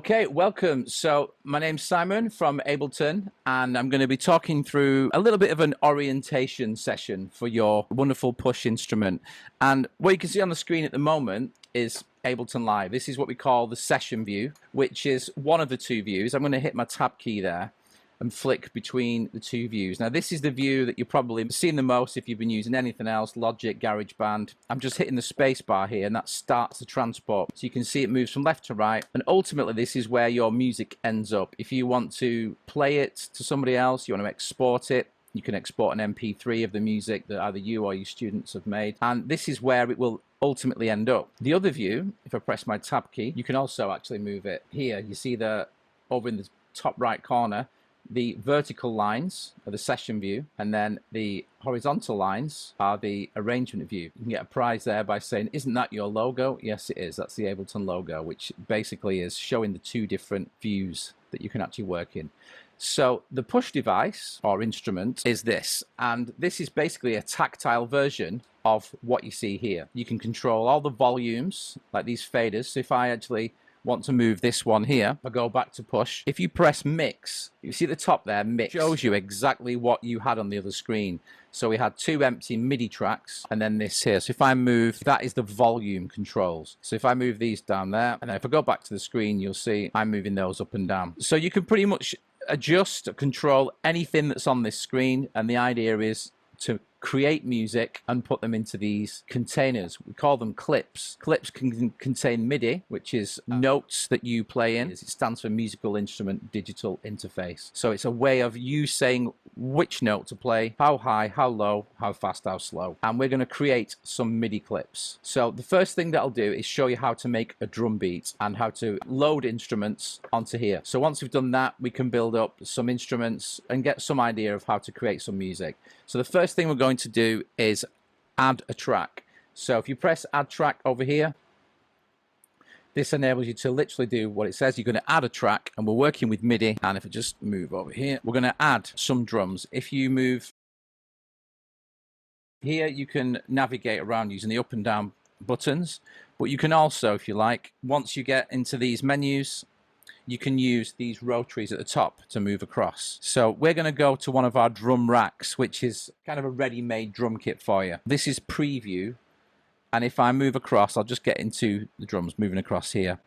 Okay, welcome. So my name's Simon from Ableton, and I'm going to be talking through a little bit of an orientation session for your wonderful push instrument. And what you can see on the screen at the moment is Ableton Live. This is what we call the session view, which is one of the two views. I'm going to hit my tab key there and flick between the two views. Now this is the view that you've probably seen the most if you've been using anything else, Logic, GarageBand. I'm just hitting the space bar here and that starts the transport. So you can see it moves from left to right, and ultimately this is where your music ends up. If you want to play it to somebody else, you want to export it, you can export an MP3 of the music that either you or your students have made, and this is where it will ultimately end up. The other view, if I press my tab key, you can also actually move it here. You see over in the top right corner, the vertical lines are the session view, and then the horizontal lines are the arrangement view. You can get a prize there by saying, isn't that your logo? Yes, it is. That's the Ableton logo, which basically is showing the two different views that you can actually work in. So the push device or instrument is this, and this is basically a tactile version of what you see here. You can control all the volumes, like these faders. So if I actually want to move this one here, I'll go back to push. If you press mix, you see the top there, mix shows you exactly what you had on the other screen. So we had two empty MIDI tracks and then this here. So if I move, that is the volume controls. So if I move these down there, and then if I go back to the screen, you'll see I'm moving those up and down. So you can pretty much adjust, control anything that's on this screen, and the idea is to create music and put them into these containers. We call them clips. Clips can contain MIDI, which is notes that you play in. It stands for Musical Instrument Digital Interface. So it's a way of you saying which note to play, how high, how low, how fast, how slow. And we're going to create some MIDI clips. So the first thing that I'll do is show you how to make a drum beat and how to load instruments onto here. So once we've done that, we can build up some instruments and get some idea of how to create some music. So the first thing we're going to do is add a track. So if you press add track over here, this enables you to literally do what it says. You're going to add a track, and we're working with MIDI. And if I just move over here, we're going to add some drums. If you move here, you can navigate around using the up and down buttons, but you can also, if you like, once you get into these menus, you can use these rotaries at the top to move across. So we're going to go to one of our drum racks, which is kind of a ready-made drum kit for you. This is preview, and if I move across, I'll just get into the drums moving across here.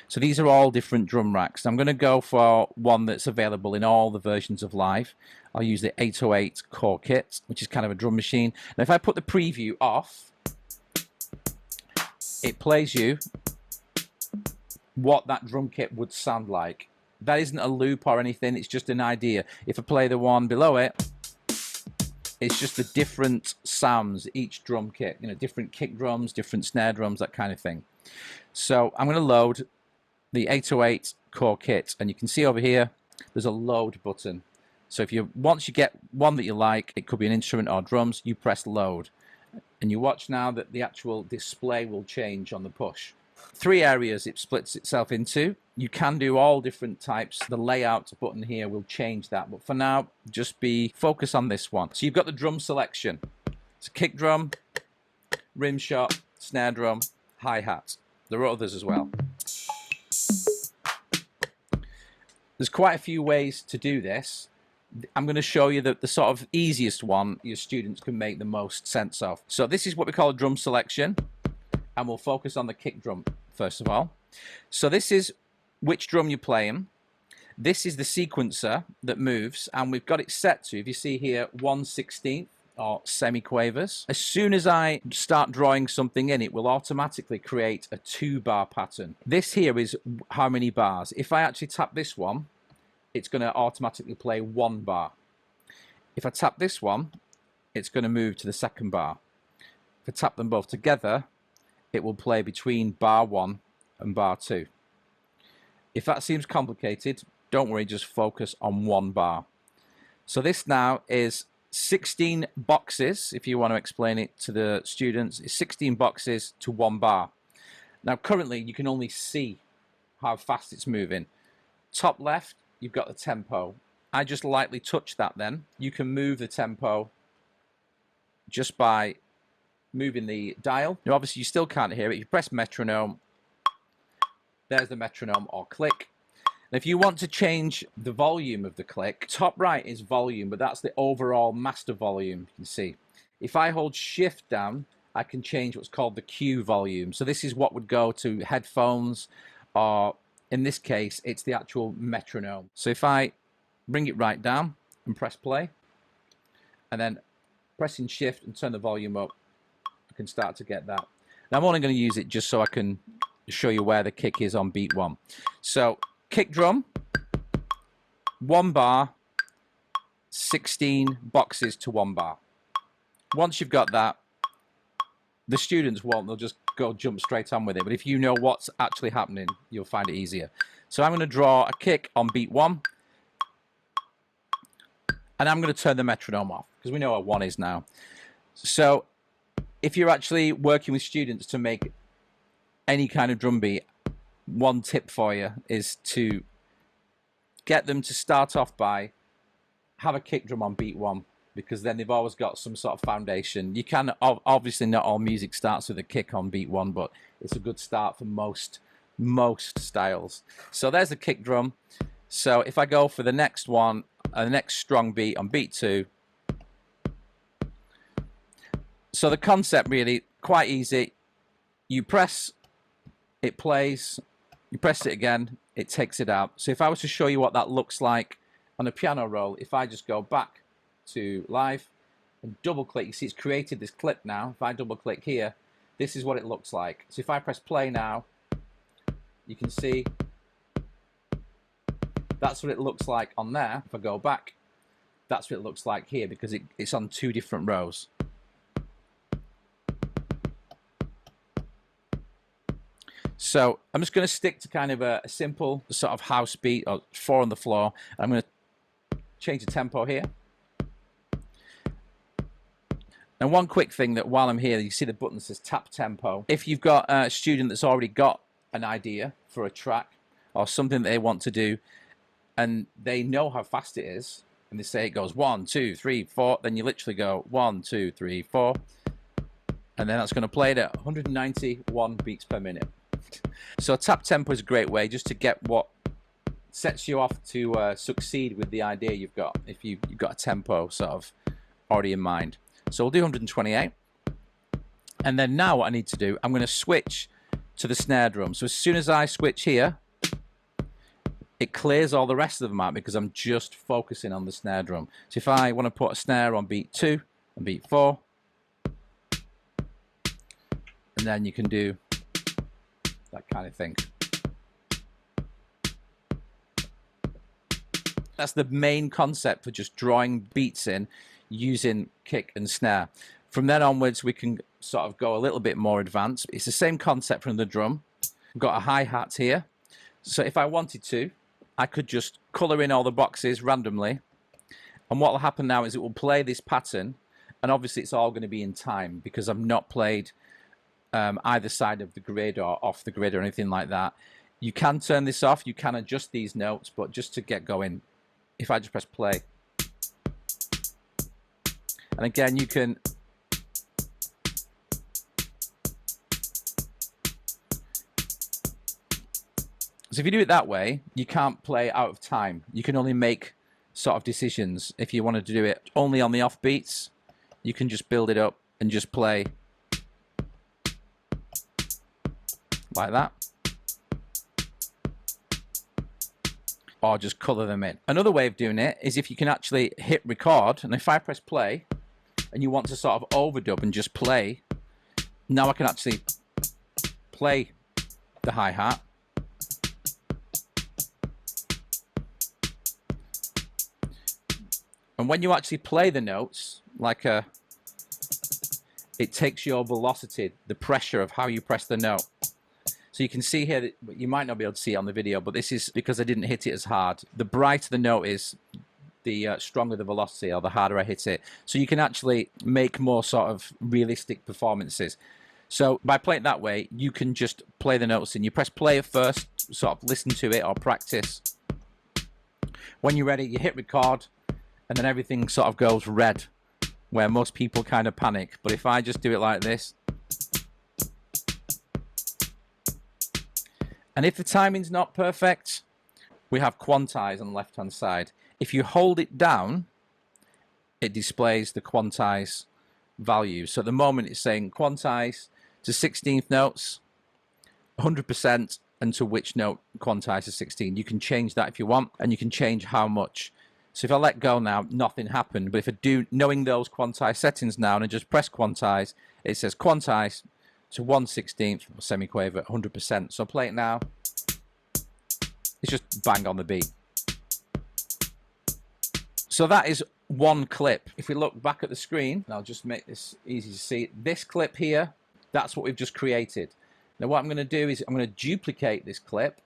So these are all different drum racks. I'm going to go for one that's available in all the versions of Live. I'll use the 808 core kit, which is kind of a drum machine. Now if I put the preview off, it plays you what that drum kit would sound like. That isn't a loop or anything, it's just an idea. If I play the one below it, it's just the different sounds, each drum kit, you know, different kick drums, different snare drums, that kind of thing. So I'm going to load the 808 core kit, and you can see over here there's a load button. So if once you get one that you like, it could be an instrument or drums, you press load, and you watch now that the actual display will change on the push. Three areas it splits itself into. You can do all different types. The layout button here will change that, but for now just focus on this one. So you've got the drum selection. It's a kick drum, rim shot, snare drum, hi-hat. There are others as well. There's quite a few ways to do this. I'm going to show you the sort of easiest one your students can make the most sense of. So this is what we call a drum selection, and we'll focus on the kick drum first of all. So this is which drum you're playing. This is the sequencer that moves, and we've got it set to, if you see here, 1/16 or semi-quavers. As soon as I start drawing something in, it will automatically create a 2-bar pattern. This here is how many bars. If I actually tap this one, it's going to automatically play 1 bar. If I tap this one, it's going to move to the 2nd bar. If I tap them both together, it will play between bar 1 and bar 2. If that seems complicated, don't worry, just focus on 1 bar. So this now is 16 boxes, if you want to explain it to the students, it's 16 boxes to 1 bar. Now currently you can only see how fast it's moving. Top left, you've got the tempo. I just lightly touch that then. You can move the tempo just by moving the dial. Now obviously you still can't hear it. You press metronome, There's the metronome or click. And if you want to change the volume of the click, top right is volume, but that's the overall master volume, you can see. If I hold shift down, I can change what's called the cue volume. So this is what would go to headphones, or in this case, it's the actual metronome. So if I bring it right down and press play, and then pressing shift and turn the volume up, I can start to get that. Now I'm only going to use it just so I can show you where the kick is on beat 1. So kick drum, 1 bar, 16 boxes to 1 bar. Once you've got that, the students won't, they'll just jump straight on with it. But if you know what's actually happening, you'll find it easier. So I'm going to draw a kick on beat 1, and I'm going to turn the metronome off because we know what 1 is now. So if you're actually working with students to make any kind of drum beat, one tip for you is to get them to start off by have a kick drum on beat 1, because then they've always got some sort of foundation. You can, obviously not all music starts with a kick on beat 1, but it's a good start for most styles. So there's the kick drum. So if I go for the next one, the next strong beat on beat 2, so the concept really quite easy. You press, it plays, you press it again, it takes it out. So if I was to show you what that looks like on a piano roll, if I just go back to live and double click, you see it's created this clip now. If I double click here, this is what it looks like. So if I press play now, you can see that's what it looks like on there. If I go back, that's what it looks like here, because it's on 2 different rows. So I'm just going to stick to kind of a simple sort of house beat, or 4 on the floor. I'm going to change the tempo here. And one quick thing, that while I'm here, you see the button that says tap tempo. If you've got a student that's already got an idea for a track or something that they want to do, and they know how fast it is, and they say it goes 1, 2, 3, 4, then you literally go 1, 2, 3, 4, and then that's going to play it at 191 beats per minute. So tap tempo is a great way just to get what sets you off to succeed with the idea you've got, if you've got a tempo sort of already in mind. So we'll do 128, and then now what I need to do, I'm going to switch to the snare drum. So as soon as I switch here, it clears all the rest of them out, because I'm just focusing on the snare drum. So if I want to put a snare on beat 2 and beat 4, and then you can do that kind of thing. That's the main concept for just drawing beats in using kick and snare. From then onwards, we can sort of go a little bit more advanced. It's the same concept from the drum. We've got a hi-hat here. So if I wanted to, I could just color in all the boxes randomly. And what will happen now is it will play this pattern. And obviously it's all going to be in time, because I've not played either side of the grid or off the grid or anything like that. You can turn this off. You can adjust these notes. But just to get going, if I just press play. And again, you can so if you do it that way, you can't play out of time. You can only make sort of decisions. If you wanted to do it only on the off beats, you can just build it up and just play like that, or just color them in. Another way of doing it is if you can actually hit record, and if I press play and you want to sort of overdub and just play, now I can actually play the hi-hat, and when you actually play the notes, like it takes your velocity, the pressure of how you press the note. So you can see here that you might not be able to see it on the video, but this is because I didn't hit it as hard. The brighter the note is, the stronger the velocity, or the harder I hit it. So you can actually make more sort of realistic performances. So by playing it that way, you can just play the notes in. You press play at first, sort of listen to it or practice. When you're ready, you hit record, and then everything sort of goes red, where most people kind of panic. But if I just do it like this, And if the timing's not perfect, we have Quantize on the left-hand side. If you hold it down, it displays the Quantize value. So at the moment it's saying Quantize to 16th notes, 100%, and to which note Quantize is 16. You can change that if you want, and you can change how much. So if I let go now, nothing happened. But if I do, knowing those Quantize settings now, and I just press Quantize, it says Quantize to 1/16th, semiquaver, 100%. So I'll play it now. It's just bang on the beat. So that is one clip. If we look back at the screen, and I'll just make this easy to see, this clip here, that's what we've just created. Now what I'm going to do is I'm going to duplicate this clip.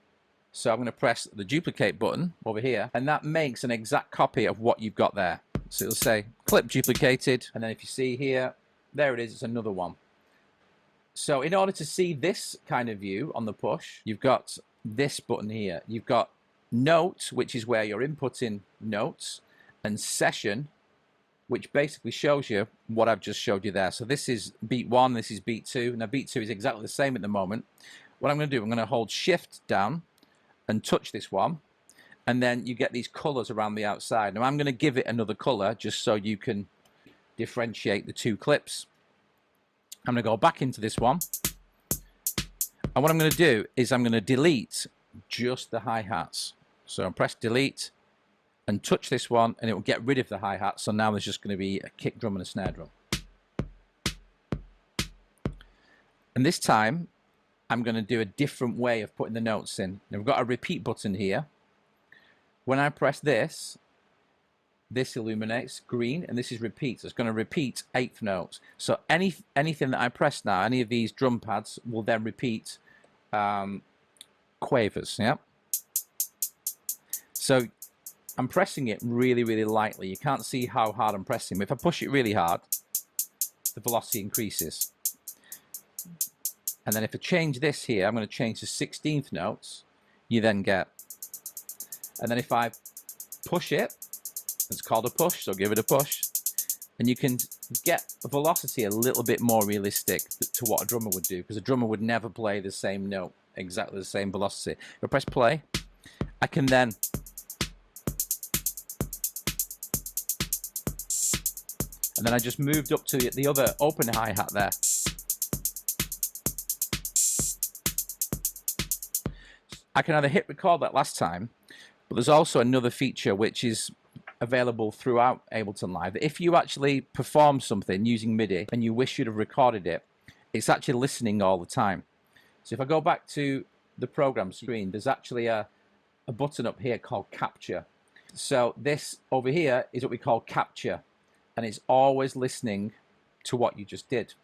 So I'm going to press the duplicate button over here, and that makes an exact copy of what you've got there. So it'll say clip duplicated, and then if you see here, there it is, it's another one. So in order to see this kind of view on the push, you've got this button here. You've got note, which is where you're inputting notes, and session, which basically shows you what I've just showed you there. So this is beat 1, this is beat 2. Now beat 2 is exactly the same at the moment. What I'm going to do, I'm going to hold shift down and touch this one, and then you get these colors around the outside. Now I'm going to give it another color just so you can differentiate the two clips. I'm going to go back into this one, and what I'm going to do is I'm going to delete just the hi-hats. So I'll press delete and touch this one, and it will get rid of the hi-hat. So now there's just going to be a kick drum and a snare drum. And this time I'm going to do a different way of putting the notes in. Now we've got a repeat button here. When I press this, this illuminates green, and this is repeat. So it's going to repeat 8th notes. So anything that I press now, any of these drum pads will then repeat quavers. Yeah. So I'm pressing it really, really lightly. You can't see how hard I'm pressing, but if I push it really hard, the velocity increases. And then if I change this here, I'm going to change to 16th notes, you then get. And then if I push it, it's called a push, so give it a push. And you can get the velocity a little bit more realistic to what a drummer would do, because a drummer would never play the same note, exactly the same velocity. If I press play, I can then and then I just moved up to the other open hi-hat there. I can either hit record like last time, but there's also another feature which is available throughout Ableton Live. If you actually perform something using MIDI and you wish you'd have recorded it, it's actually listening all the time. So if I go back to the program screen, there's actually a button up here called capture. So this over here is what we call capture, and it's always listening to what you just did.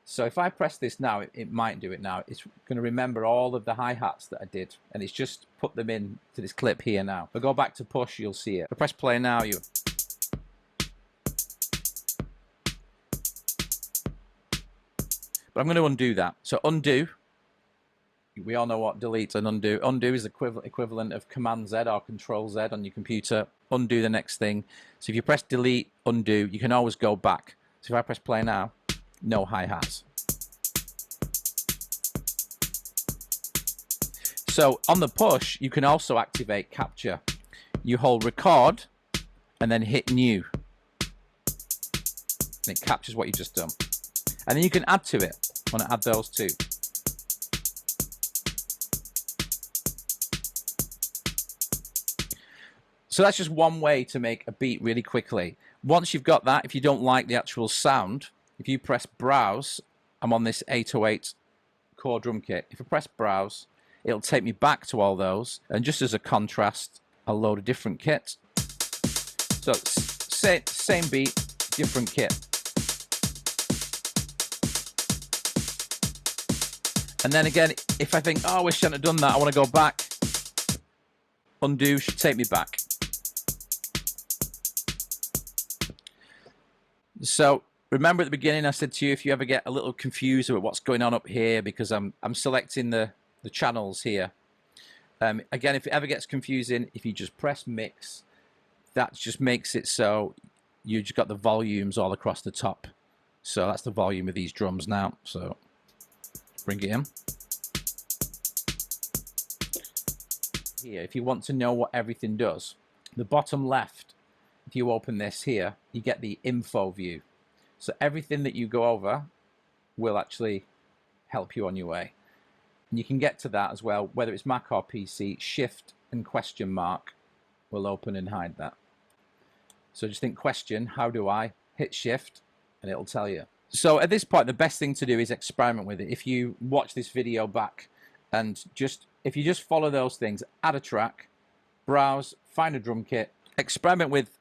So if I press this now, it might do it now. It's going to remember all of the hi-hats that I did, and it's just put them in to this clip here now. If I go back to push, you'll see it. If I press play now, but I'm going to undo that. So undo, we all know what delete and undo. Undo is the equivalent of Command Z or Control Z on your computer. Undo the next thing. So if you press delete, undo, you can always go back. So if I press play now, no hi-hats. So on the push, you can also activate capture. You hold record and then hit new, and it captures what you just done. And then you can add to it. I want to add those two. So that's just one way to make a beat really quickly. Once you've got that, if you don't like the actual sound, if you press browse, I'm on this 808 core drum kit. If I press browse, it'll take me back to all those. And just as a contrast, I'll load a different kit. So same beat, different kit. And then again, if I think, oh, I wish I hadn't done that, I want to go back. Undo should take me back. So remember at the beginning I said to you, if you ever get a little confused about what's going on up here, because I'm selecting the channels here. Again, if it ever gets confusing, if you just press mix, that just makes it so you just got the volumes all across the top. So that's the volume of these drums now. So bring it in. here, if you want to know what everything does, the bottom left, if you open this here, you get the info view. So everything that you go over will actually help you on your way. And you can get to that as well, whether it's Mac or PC. Shift and question mark will open and hide that. So just think question, how do I? Hit shift and it'll tell you. So at this point, the best thing to do is experiment with it. If you watch this video back and if you just follow those things, add a track, browse, find a drum kit, experiment with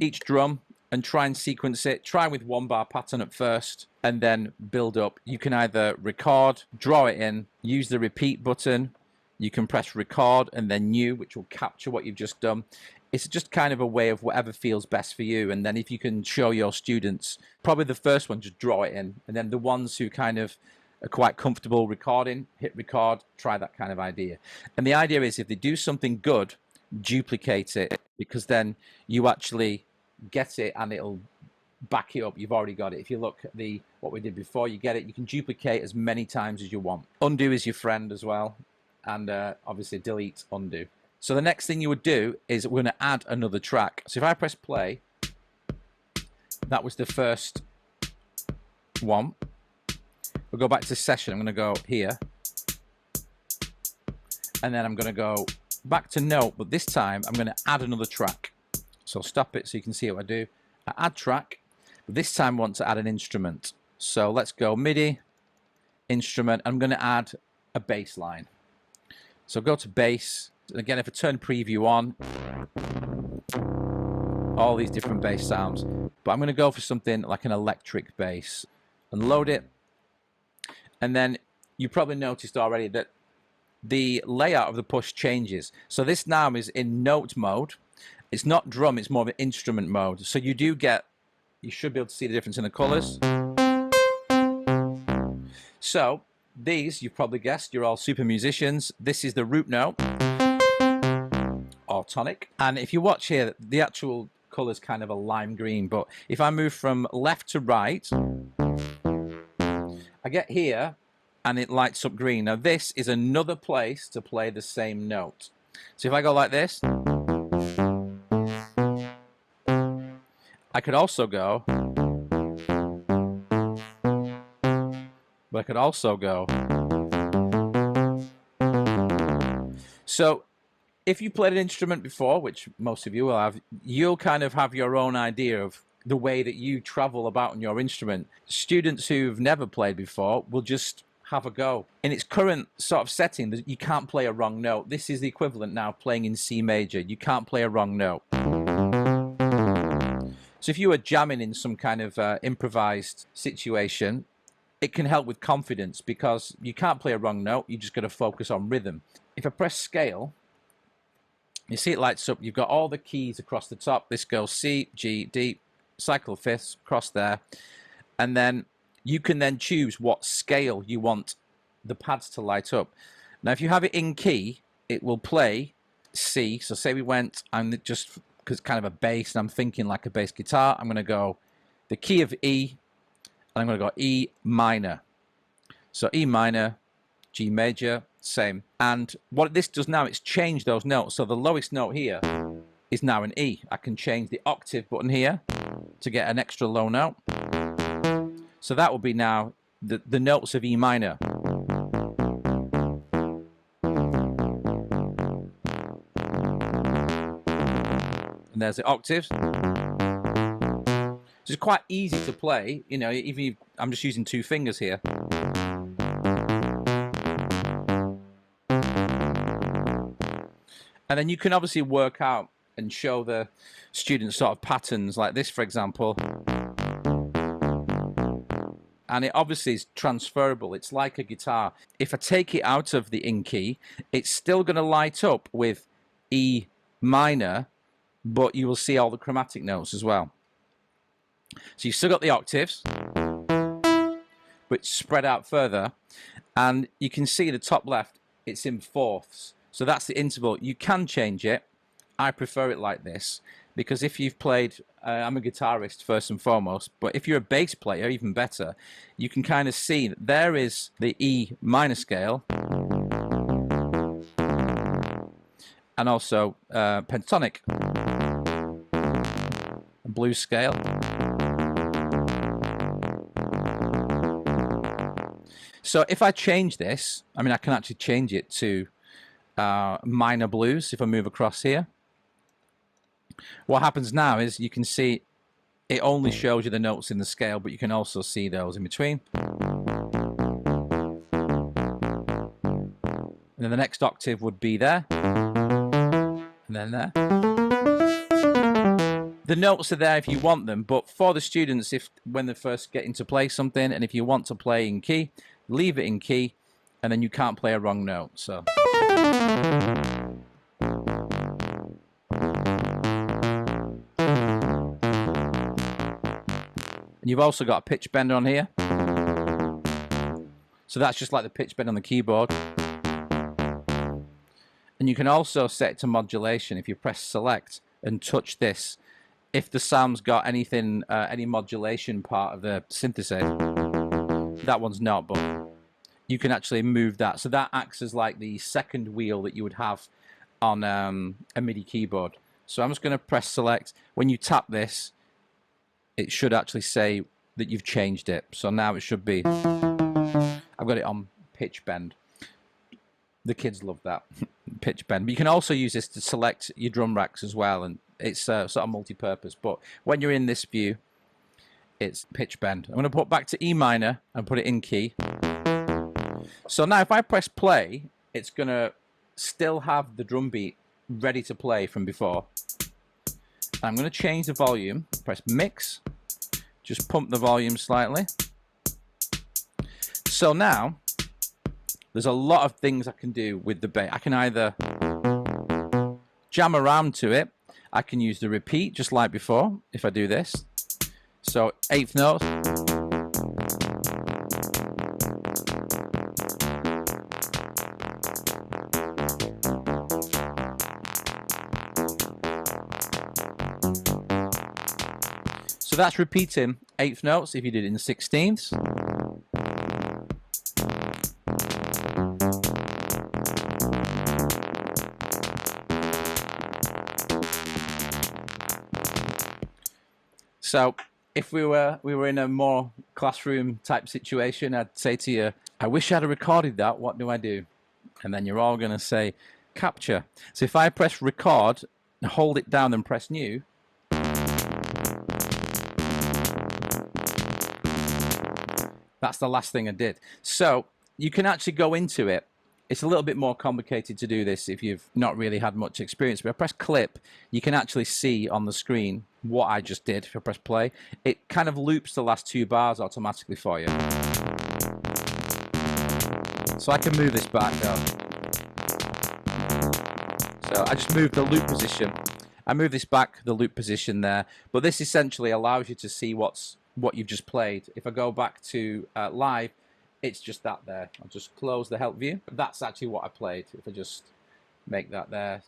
each drum and try and sequence it. Try with 1-bar pattern at first and then build up. You can either record, draw it in, use the repeat button. You can press record and then new, which will capture what you've just done. It's just kind of a way of whatever feels best for you. And then if you can show your students, probably the first one, just draw it in. And then the ones who kind of are quite comfortable recording, hit record, try that kind of idea. And the idea is if they do something good, duplicate it, because then you actually get it and it'll back it up. You've already got it. If you look at what we did before, you get it. You can duplicate as many times as you want. Undo is your friend as well. And obviously delete, undo. So the next thing you would do is we're going to add another track. So if I press play, that was the first one. We'll go back to session. I'm going to go here. And then I'm going to go back to note, but this time I'm going to add another track. So stop it so you can see what I do. I add track, but this time I want to add an instrument. So let's go MIDI, instrument. I'm going to add a bass line. So go to bass. And again, if I turn preview on, all these different bass sounds. But I'm going to go for something like an electric bass and load it. And then you probably noticed already that the layout of the push changes. So this now is in note mode. It's not drum, it's more of an instrument mode. So you should be able to see the difference in the colors. So these, you've probably guessed, you're all super musicians. This is the root note, or tonic. And if you watch here, the actual color is kind of a lime green. But if I move from left to right, I get here and it lights up green. Now this is another place to play the same note. So if I go like this, I could also go, but I could also go. So if you played an instrument before, which most of you will have, you'll kind of have your own idea of the way that you travel about on your instrument. Students who've never played before will just have a go. In its current sort of setting, you can't play a wrong note. This is the equivalent now playing in C major. You can't play a wrong note. So if you were jamming in some kind of improvised situation, it can help with confidence because you can't play a wrong note. You just got to focus on rhythm. If I press scale, you see it lights up. You've got all the keys across the top. This goes C, G, D, cycle fifths across there. And then you can then choose what scale you want the pads to light up. Now, if you have it in key, it will play C. So say we went, I'm just, because it's kind of a bass, and I'm thinking like a bass guitar, I'm going to go the key of E, and I'm going to go E minor. So E minor, G major, same. And what this does now, it's changed those notes. So the lowest note here is now an E. I can change the octave button here to get an extra low note. So that will be now the notes of E minor. And there's the octaves. So it's quite easy to play, you know, even if I'm just using 2 fingers here. And then you can obviously work out and show the students sort of patterns like this, for example. And it obviously is transferable. It's like a guitar. If I take it out of the in key, it's still going to light up with E minor, but you will see all the chromatic notes as well. So you've still got the octaves, which spread out further. And you can see the top left, it's in fourths. So that's the interval. You can change it. I prefer it like this because if you've played, I'm a guitarist first and foremost, but if you're a bass player, even better, you can kind of see that there is the E minor scale. and also pentatonic, blues scale. So if I change this, I mean, I can actually change it to minor blues if I move across here. What happens now is you can see it only shows you the notes in the scale, but you can also see those in between. And then the next octave would be there, and then there. The notes are there if you want them, but for the students, if when they're first getting to play something, and if you want to play in key, leave it in key, and then you can't play a wrong note. So. And you've also got a pitch bend on here. So that's just like the pitch bend on the keyboard. And you can also set it to modulation if you press select and touch this. If the sound's got anything, any modulation part of the synthesizer, that one's not, but you can actually move that. So that acts as like the second wheel that you would have on a MIDI keyboard. So I'm just going to press select. When you tap this, it should actually say that you've changed it. So now it should be, I've got it on pitch bend. The kids love that, pitch bend. But you can also use this to select your drum racks as well, and it's sort of multi-purpose. But when you're in this view, it's pitch bend. I'm going to put back to E minor and put it in key. So now if I press play, it's going to still have the drum beat ready to play from before. I'm going to change the volume, press mix, just pump the volume slightly. So now, there's a lot of things I can do with the bass. I can either jam around to it. I can use the repeat, just like before, if I do this. So, 8th note. So that's repeating 8th notes if you did it in 16ths. So if we were in a more classroom type situation, I'd say to you, I wish I'd have recorded that, what do I do? And then you're all going to say, capture. So if I press record, and hold it down and press new, that's the last thing I did. So you can actually go into it. It's a little bit more complicated to do this if you've not really had much experience. But if I press clip, you can actually see on the screen what I just did. If I press play, it kind of loops the last 2 bars automatically for you. So I can move this back now. So I just move the loop position. I move this back, the loop position there. But this essentially allows you to see what you've just played. If I go back to live, it's just that there. I'll just close the help view. That's actually what I played. If I just make that there.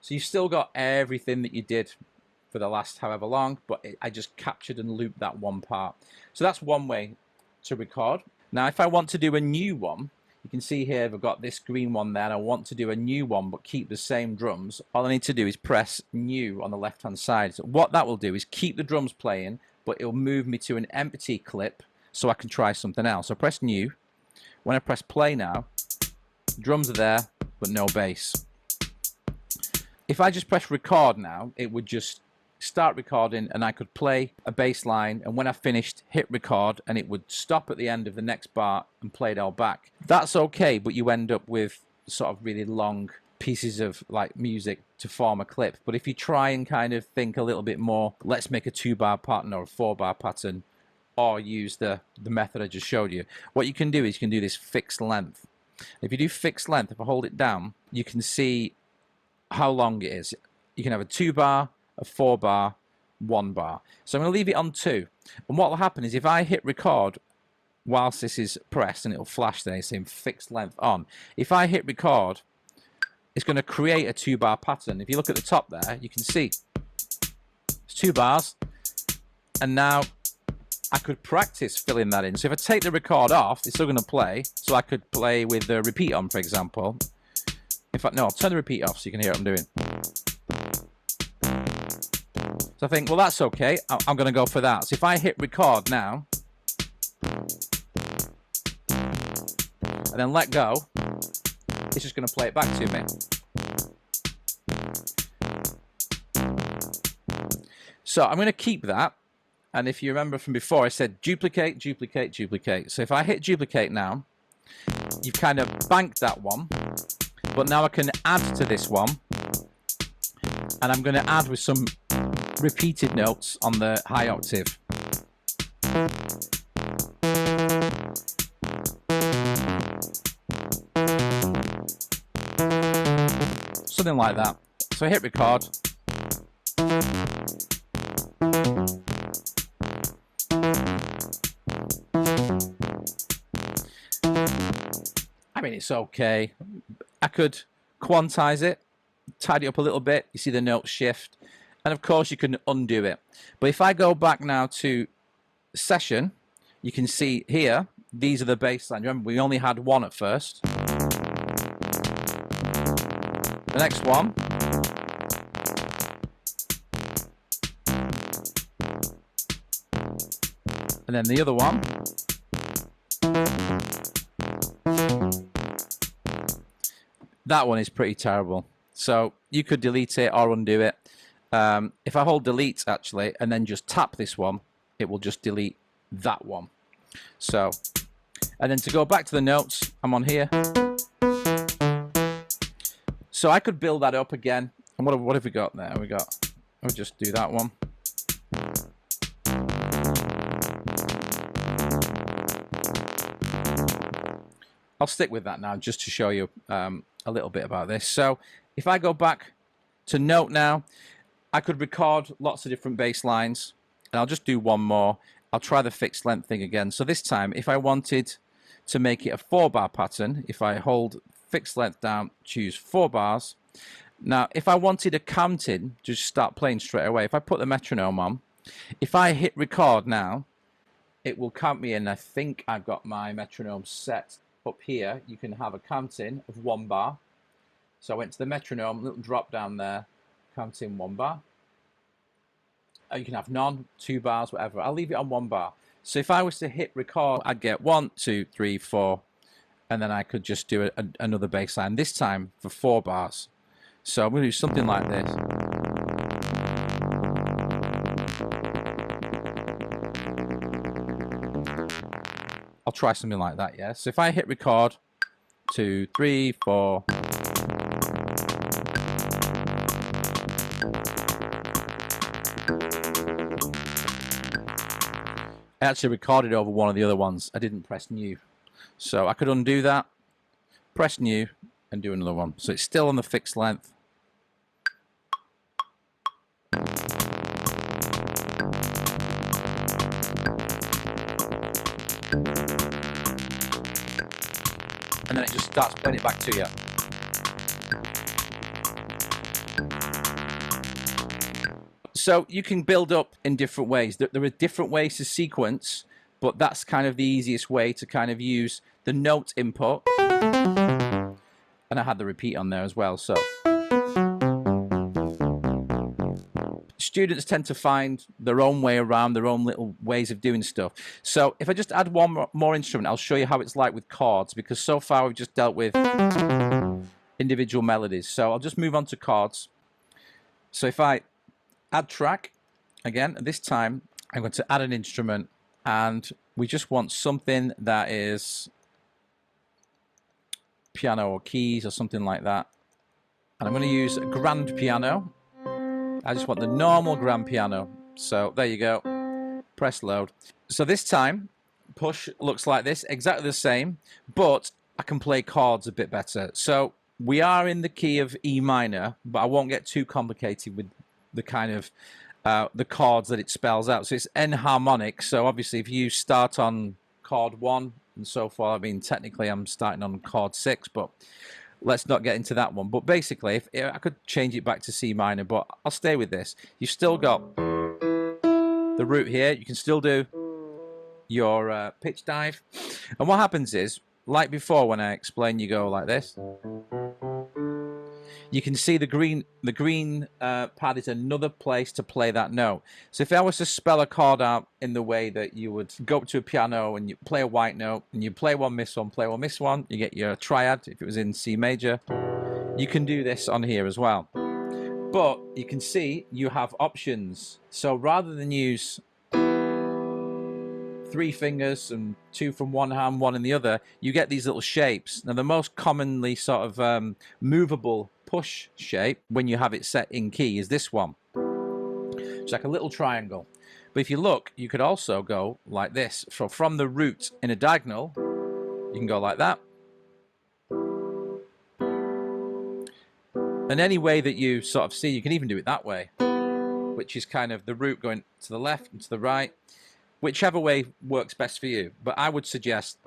So you've still got everything that you did for the last however long, but I just captured and looped that one part. So that's one way to record. Now if I want to do a new one, you can see here I've got this green one there, and I want to do a new one but keep the same drums. All I need to do is press new on the left hand side. So what that will do is keep the drums playing, but it'll move me to an empty clip so I can try something else. So press new. When I press play now, drums are there but no bass. If I just press record now, it would just start recording and I could play a bass line, and when I finished, hit record and it would stop at the end of the next bar and play it all back. That's okay, but you end up with sort of really long pieces of like music to form a clip. But if you try and kind of think a little bit more, let's make a 2-bar pattern or a 4-bar pattern, or use the method I just showed you, what you can do is you can do this fixed length. If you do fixed length, if I hold it down, you can see how long it is. You can have a 2-bar, a 4-bar, 1-bar. So I'm going to leave it on 2. And what will happen is if I hit record whilst this is pressed, and it'll flash there saying fixed length on. If I hit record, it's going to create a 2-bar pattern. If you look at the top there, you can see it's 2 bars, and now I could practice filling that in. So if I take the record off, it's still going to play. So I could play with the repeat on, for example. In fact, no, I'll turn the repeat off so you can hear what I'm doing. So I think, well, that's okay. I'm going to go for that. So if I hit record now, and then let go, it's just going to play it back to me. So I'm going to keep that. And if you remember from before, I said duplicate, duplicate, duplicate. So if I hit duplicate now, you've kind of banked that one. But now I can add to this one. And I'm going to add with some repeated notes on the high octave. Something like that. So I hit record. I mean, it's okay. I could quantize it, tidy up a little bit. You see the notes shift. And of course, you can undo it. But if I go back now to session, you can see here, these are the bass lines. Remember, we only had one at first. The next one. And then the other one. That one is pretty terrible. So you could delete it or undo it. If I hold delete actually, and then just tap this one, it will just delete that one. So, and then to go back to the notes, I'm on here. So I could build that up again. And what have we got there? We'll just do that one. I'll stick with that now just to show you a little bit about this. So if I go back to note now, I could record lots of different bass lines, and I'll just do one more. I'll try the fixed length thing again. So this time, if I wanted to make it a 4-bar pattern, if I hold fixed length down, choose 4 bars. Now, if I wanted a counting, just start playing straight away. If I put the metronome on, if I hit record now, it will count me in. I think I've got my metronome set up here. You can have a counting of 1 bar. So I went to the metronome, little drop down there, counting 1 bar. You can have none, 2 bars, whatever. I'll leave it on 1 bar. So if I was to hit record, I'd get 1, 2, 3, 4, and then I could just do another bass line, this time for 4 bars. So I'm going to do something like this. I'll try something like that, yeah? So if I hit record, 2, 3, 4. I actually recorded over one of the other ones. I didn't press new. So I could undo that, press new, and do another one. So it's still on the fixed length. And then it just starts playing it back to you. So you can build up in different ways. There are different ways to sequence, but that's kind of the easiest way to kind of use the note input. And I had the repeat on there as well. So students tend to find their own way around, their own little ways of doing stuff. So if I just add one more instrument, I'll show you how it's like with chords, because so far we've just dealt with individual melodies. So I'll just move on to chords. So if I add track, again, this time I'm going to add an instrument, and we just want something that is piano or keys or something like that. And I'm going to use a grand piano. I just want the normal grand piano. So there you go. Press load. So this time, push looks like this, exactly the same, but I can play chords a bit better. So we are in the key of E minor, but I won't get too complicated with the kind of the chords that it spells out. So it's enharmonic. So obviously if you start on chord 1 and so forth, I mean technically I'm starting on chord 6, but let's not get into that one. But basically if I could change it back to C minor, but I'll stay with this. You've still got the root here. You can still do your pitch dive. And what happens is, like before when I explained, you go like this. You can see the green pad is another place to play that note. So if I was to spell a chord out in the way that you would go up to a piano and you play a white note and you play one, miss one, play one, miss one, you get your triad if it was in C major. You can do this on here as well. But you can see you have options. So rather than use 3 fingers and 2 from one hand, 1 in the other, you get these little shapes. Now the most commonly sort of movable push shape when you have it set in key is this one. It's like a little triangle. But if you look, you could also go like this. So from the root in a diagonal, you can go like that. And any way that you sort of see, you can even do it that way, which is kind of the root going to the left and to the right, whichever way works best for you. But I would suggest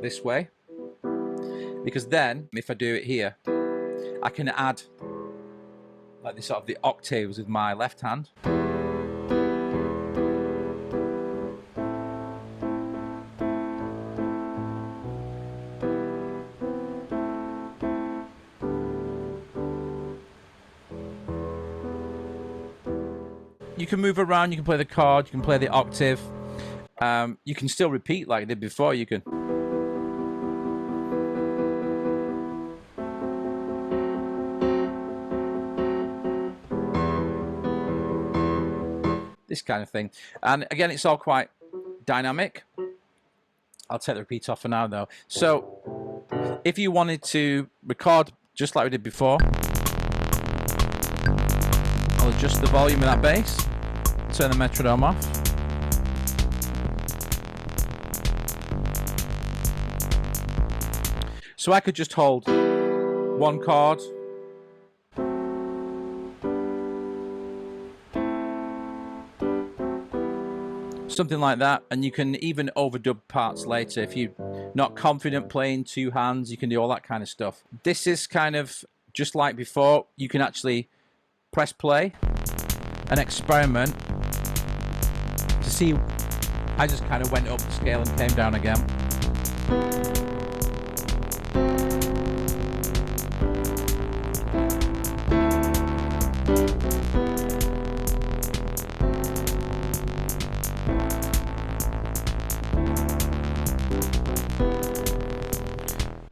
this way, because then if I do it here, I can add like the sort of the octaves with my left hand. You can move around, you can play the chord, you can play the octave. You can still repeat like I did before. You can. This kind of thing. And again, it's all quite dynamic. I'll take the repeat off for now though. So if you wanted to record just like we did before, I'll adjust the volume of that bass, turn the metronome off. So I could just hold one chord, something like that, and you can even overdub parts later. If you're not confident playing 2 hands, you can do all that kind of stuff. This is kind of just like before. You can actually press play and experiment to see. I just kind of went up the scale and came down again.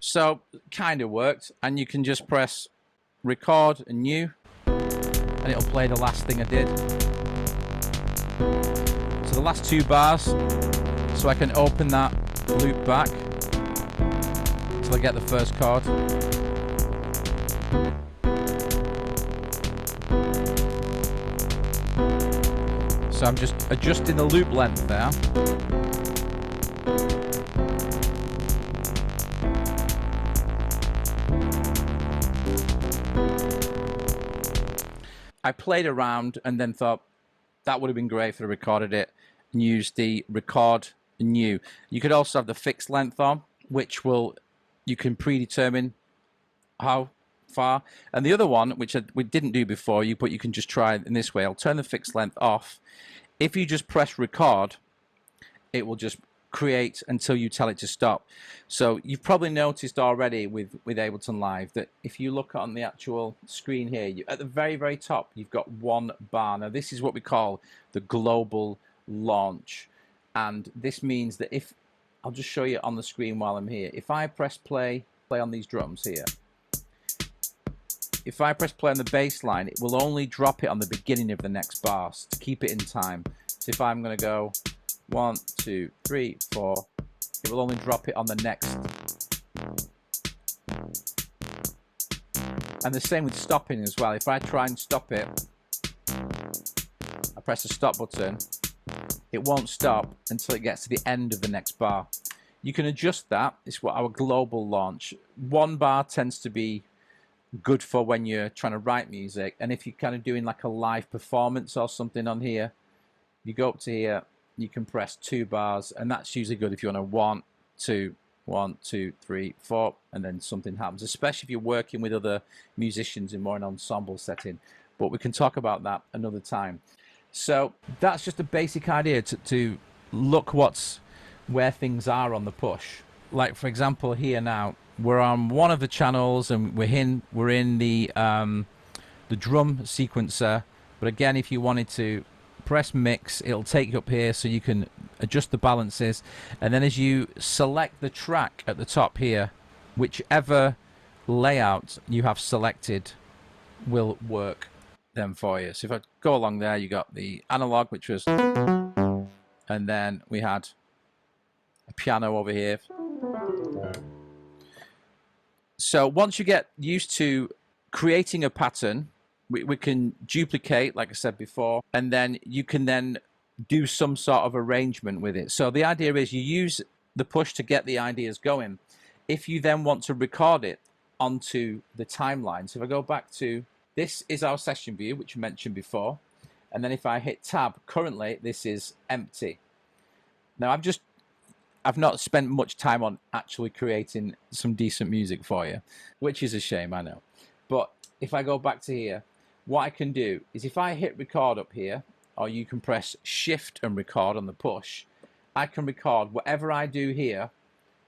So kind of worked, and you can just press record and new, and it'll play the last thing I did. So the last 2 bars, so I can open that loop back until I get the first chord. So I'm just adjusting the loop length there. I played around and then thought that would have been great if I recorded it and used the record new. You could also have the fixed length on, which you can predetermine how far. And the other one, which we didn't do before, but you can just try it in this way. I'll turn the fixed length off. If you just press record, it will just create until you tell it to stop. So you've probably noticed already with Ableton Live that if you look on the actual screen here, at the very, very top, you've got 1 bar. Now this is what we call the global launch. And this means that if, I'll just show you on the screen while I'm here. If I press play on these drums here, if I press play on the bass line, it will only drop it on the beginning of the next bar to keep it in time. So if I'm going to go 1, 2, 3, 4, it will only drop it on the next. And the same with stopping as well. If I try and stop it, I press the stop button, it won't stop until it gets to the end of the next bar. You can adjust that. It's what our global launch. 1 bar tends to be good for when you're trying to write music, and if you're kind of doing like a live performance or something on here, you go up to here, you can press 2 bars, and that's usually good if you want to 1, 2, 1, 2, 3, 4, and then something happens, especially if you're working with other musicians in more an ensemble setting. But we can talk about that another time. So that's just a basic idea to look where things are on the push. Like for example, here now we're on one of the channels, and we're in the drum sequencer. But again, if you wanted to press mix, it'll take you up here so you can adjust the balances, and then as you select the track at the top here, whichever layout you have selected will work then for you. So if I go along there, you got the analog, which was, and then we had a piano over here. So once you get used to creating a pattern, we can duplicate, like I said before, and then you can then do some sort of arrangement with it. So the idea is you use the push to get the ideas going. If you then want to record it onto the timeline, so if I go back to, this is our session view, which I mentioned before, and then if I hit tab, currently this is empty. Now I've not spent much time on actually creating some decent music for you, which is a shame, I know. But if I go back to here, what I can do is if I hit record up here, or you can press shift and record on the push, I can record whatever I do here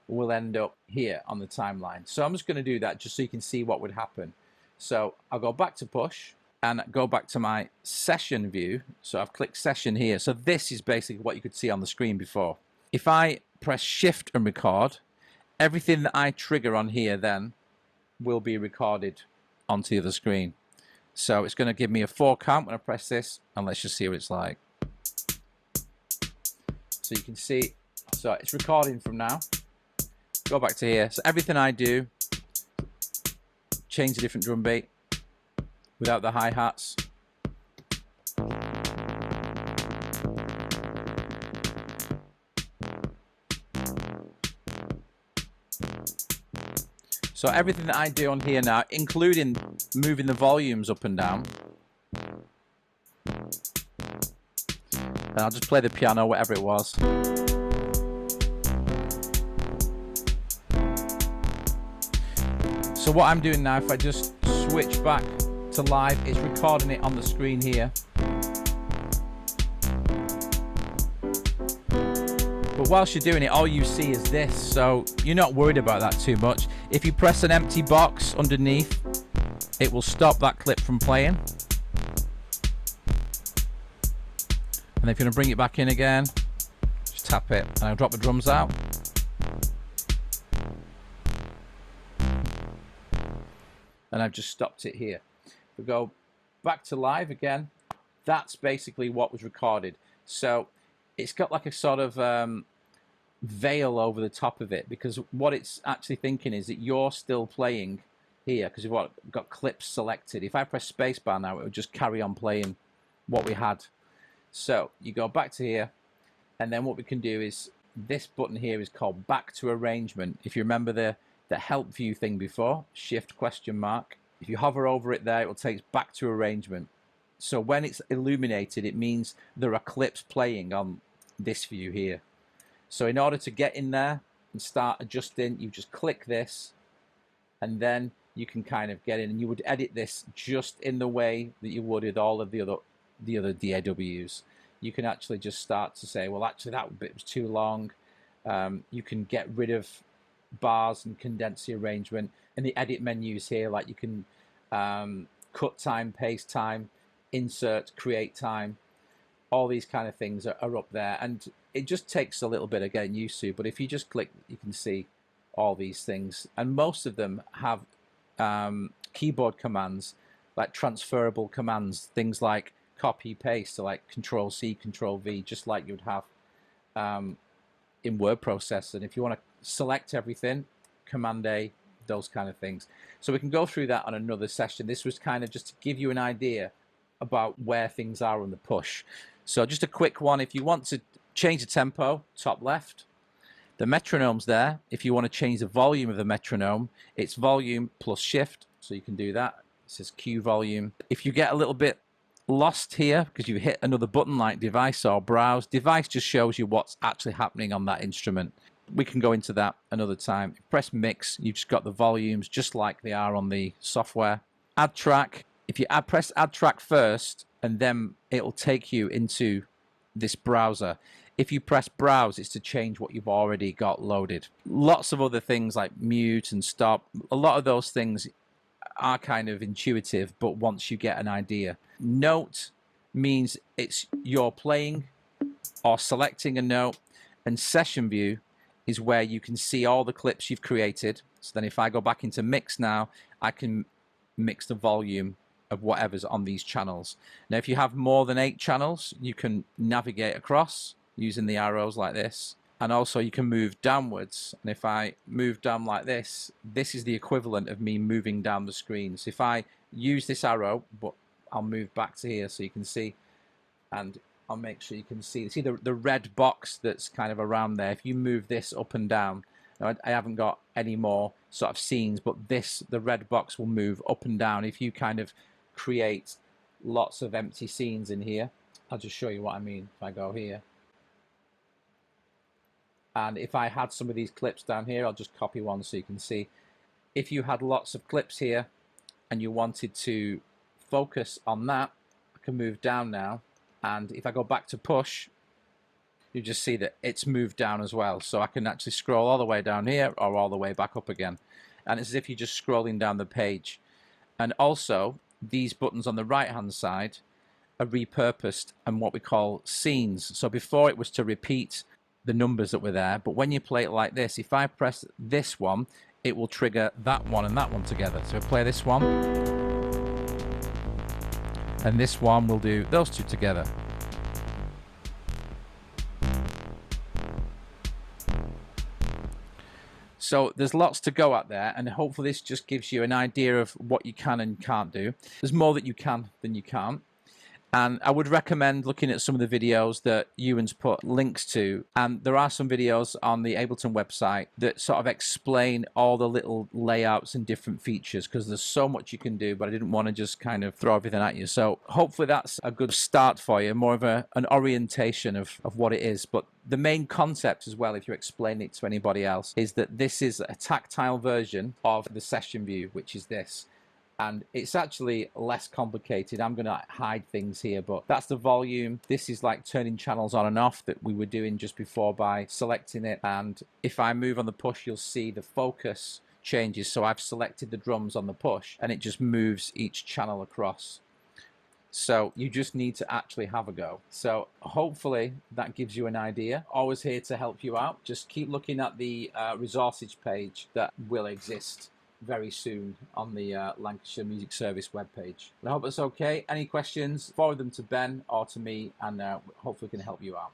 will end up here on the timeline. So I'm just going to do that just so you can see what would happen. So I'll go back to push and go back to my session view. So I've clicked session here. So this is basically what you could see on the screen before. If I press shift and record, everything that I trigger on here then will be recorded onto the other screen. So it's going to give me a 4 count when I press this, and let's just see what it's like. So you can see, so it's recording from now. Go back to here. So everything I do, change the different drum beat without the hi-hats. So everything that I do on here now, including moving the volumes up and down. And I'll just play the piano, whatever it was. So what I'm doing now, if I just switch back to live, it's recording it on the screen here. But whilst you're doing it, all you see is this, so you're not worried about that too much. If you press an empty box underneath, it will stop that clip from playing. And if you're going to bring it back in again, just tap it, and I'll drop the drums out. And I've just stopped it here. If we go back to live again, that's basically what was recorded. So it's got like a sort of veil over the top of it, because what it's actually thinking is that you're still playing here, because you've got clips selected. If I press spacebar now, it would just carry on playing what we had. So you go back to here, and then what we can do is this button here is called back to arrangement. If you remember the help view thing before, shift question mark, if you hover over it there, it will take us back to arrangement. So when it's illuminated, it means there are clips playing on this view here. So in order to get in there and start adjusting, you just click this, and then you can kind of get in, and you would edit this just in the way that you would with all of the other DAWs. You can actually just start to say, well, actually that bit was too long. You can get rid of bars and condense the arrangement. In the edit menus here, like you can cut time, paste time, insert, create time. All these kind of things are up there, and it just takes a little bit of getting used to, but if you just click, you can see all these things, and most of them have keyboard commands, like transferable commands, things like copy paste, so like Control C, Control V, just like you'd have in word processor. And if you want to select everything, Command A, those kind of things. So we can go through that on another session. This was kind of just to give you an idea about where things are on the push. So just a quick one, if you want to change the tempo, top left, the metronome's there. If you want to change the volume of the metronome, it's volume plus shift, so you can do that. It says Q volume. If you get a little bit lost here because you hit another button like device or browse, device just shows you what's actually happening on that instrument. We can go into that another time. Press mix, you've just got the volumes just like they are on the software. Add track, if you press add track first, and then it'll take you into this browser. If you press browse, it's to change what you've already got loaded. Lots of other things like mute and stop, a lot of those things are kind of intuitive, but once you get an idea. Note means it's you're playing or selecting a note, and session view is where you can see all the clips you've created. So then if I go back into mix now, I can mix the volume of whatever's on these channels. Now if you have more than 8 channels, you can navigate across using the arrows like this, and also you can move downwards. And if I move down like this, this is the equivalent of me moving down the screen. So if I use this arrow, but I'll move back to here so you can see, and I'll make sure you can see the red box that's kind of around there. If you move this up and down, now I haven't got any more sort of scenes, but the red box will move up and down. If you kind of create lots of empty scenes in here, I'll just show you what I mean. If I go here, and if I had some of these clips down here, I'll just copy one so you can see. If you had lots of clips here and you wanted to focus on that, I can move down now, and if I go back to push, you just see that it's moved down as well. So I can actually scroll all the way down here or all the way back up again, and it's as if you're just scrolling down the page. And also these buttons on the right hand side are repurposed and what we call scenes. So before it was to repeat the numbers that were there, but when you play it like this, if I press this one, it will trigger that one and that one together. So play this one, and this one will do those two together. So there's lots to go at there, and hopefully this just gives you an idea of what you can and can't do. There's more that you can than you can't. And I would recommend looking at some of the videos that Ewan's put links to. And there are some videos on the Ableton website that sort of explain all the little layouts and different features, because there's so much you can do, but I didn't want to just kind of throw everything at you. So hopefully that's a good start for you, more of an orientation of what it is. But the main concept as well, if you explain it to anybody else, is that this is a tactile version of the session view, which is this. And it's actually less complicated. I'm going to hide things here, but that's the volume. This is like turning channels on and off that we were doing just before by selecting it. And if I move on the push, you'll see the focus changes. So I've selected the drums on the push, and it just moves each channel across. So you just need to actually have a go. So hopefully that gives you an idea. Always here to help you out. Just keep looking at the resources page that will exist very soon on the Lancashire Music Service webpage. I hope it's okay. Any questions, forward them to Ben or to me, and hopefully we can help you out.